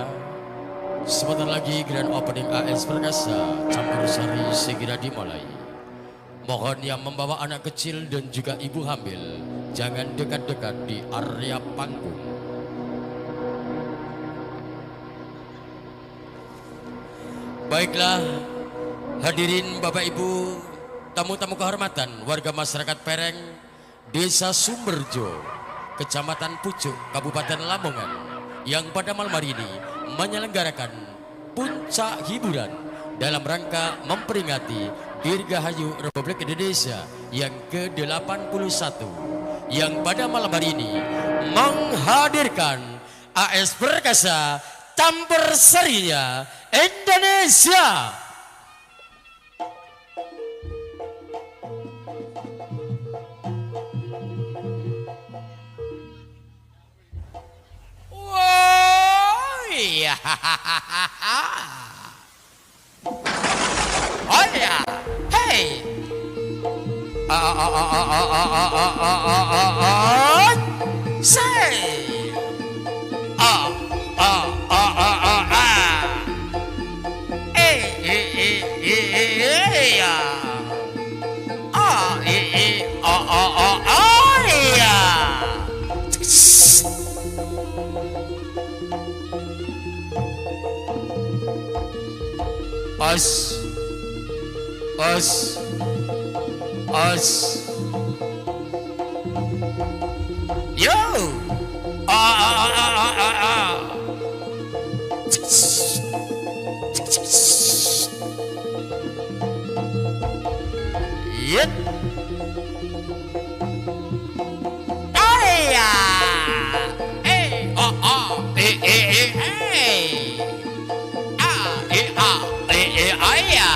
Baiklah, sebentar lagi grand opening AS Perkasa Campur Sari segera dimulai. Mohon yang membawa anak kecil dan juga ibu hamil jangan dekat-dekat di area panggung. Baiklah, hadirin Bapak Ibu, tamu-tamu kehormatan warga masyarakat Pereng, Desa Sumberjo, Kecamatan Pucuk, Kabupaten Lamongan, yang pada malam hari ini menyelenggarakan puncak hiburan dalam rangka memperingati Dirgahayu Republik Indonesia yang ke-81, yang pada malam hari ini menghadirkan AS Perkasa Campur Sarinya Indonesia. Oh ya, hey, say, Us, us, us, yo, yep, aya, hey, hey, aya,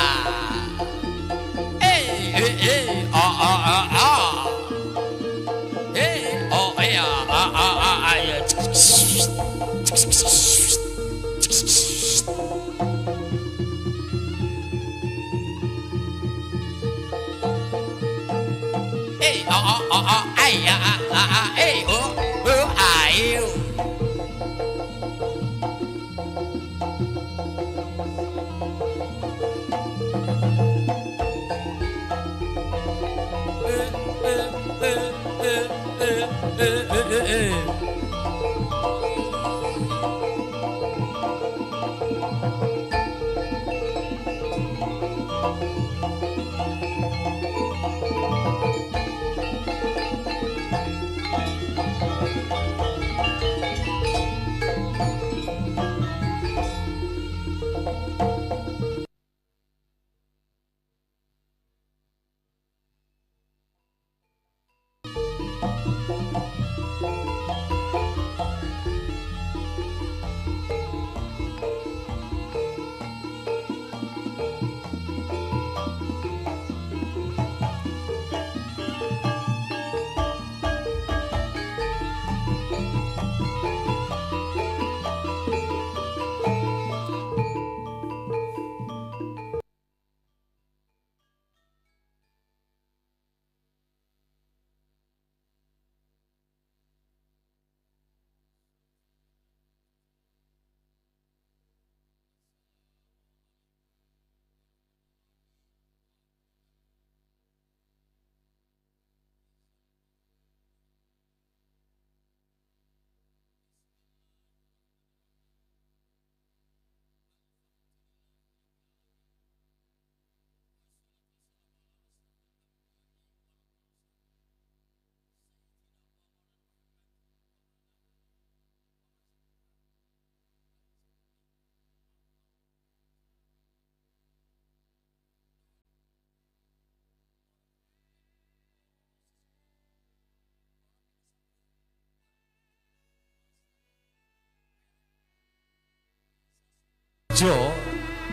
Jo,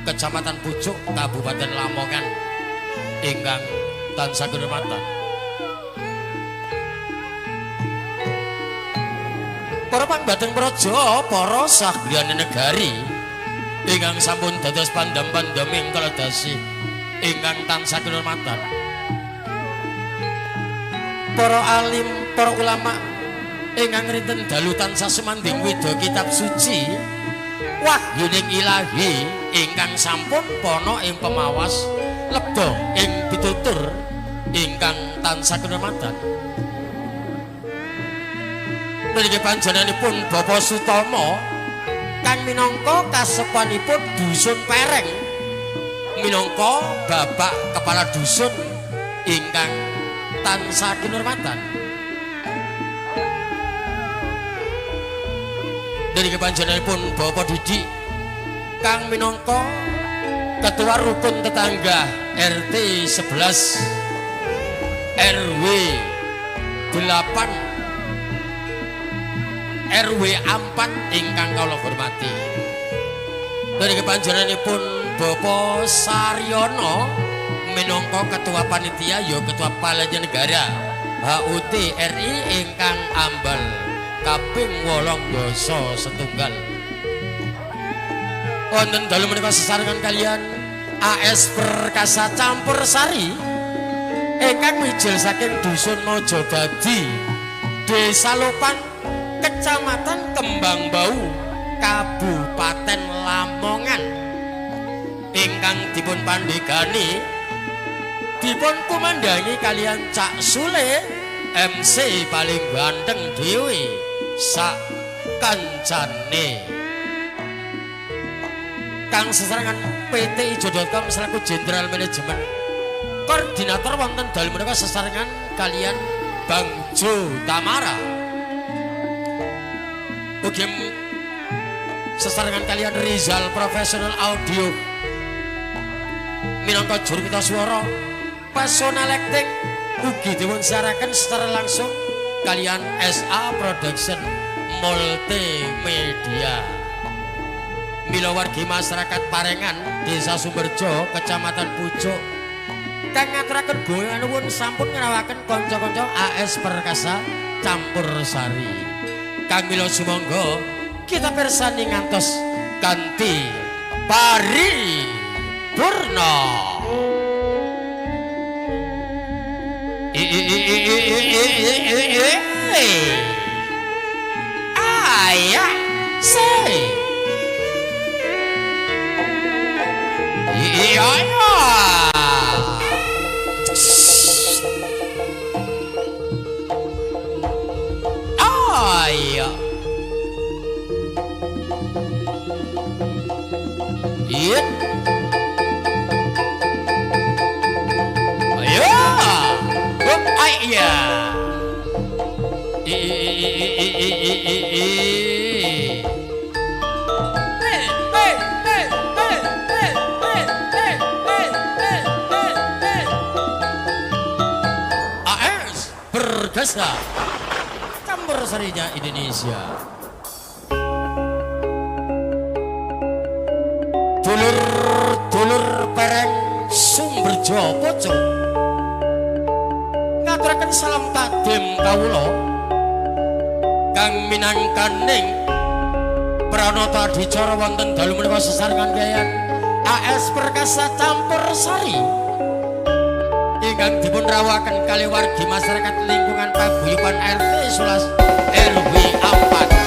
Kecamatan Pucuk, Kabupaten Lamongan, ingkang tansah kehormatan. Para pangbateng praja, para sagriyane negari, ingkang sampun dados pandam-pandaming kaladasi, ingkang tansah kehormatan. Para alim, para ulama, ingkang rinten dalu tansah sumanding widha kitab suci. wahyuning ilahi ingkang sampun pono ing pemawas lebda ing pitutur ingkang tansah kinurmatan. Niki panjenenganipun Bapak Sutomo kang minangka kasepanipun dusun Pereng minangka Bapak Kepala Dusun ingkang tansah kinurmatan. Niki panjenenganipun Bapak Didik kang minangka Ketua Rukun Tetangga RT 11 RW 8 RW 4 ingkang kula hormati. Niki panjenenganipun Bapak Saryono minangka Ketua Panitia ya Ketua Panitia Negara HUT RI ingkang ambal kaping 87. Wonten dalu menika sesarengan kalian AS Perkasa Campur Sari ingkang mijil saking Dusun Mojodadi Desa Lopan Kecamatan Kembang Bau Kabupaten Lamongan ingkang dipun pandegani dipun kumandangi kalian Cak Sule MC paling ganteng dhewe sak kancane kang sesarengan PT Ijo.com selaku Jenderal Manajemen Koordinator wonten dalu menika sesarengan kalian Bang Jo Tamara. Ugi sesarengan kalian Rizal Profesional Audio minangka juru pita swara personal acting ugi dipun siaraken secara langsung kalian SA Production Multimedia. Mila wargi masyarakat Parengan Desa Sumberjo Kecamatan Pucuk kang ngaturaken boyo nuwun sampun ngrawakaken kanca-kanca AS Perkasa Campur Sari. Kang mila sumangga kita pirsani ngantos kanthi paripurna. Ayah say iya iya iya iya AS Perkasa Campur Sarinya Indonesia. Dulur-dulur Pereng Sumberjo Pucuk ngaturaken salam takdim kawula kang minangkaning pranata adicara wonten dalu menika sesarengan gayan AS Perkasa Campur Sari ingkang dipun rawakaken kalih wargi masyarakat lingkungan paguyuban RT 11 RW 4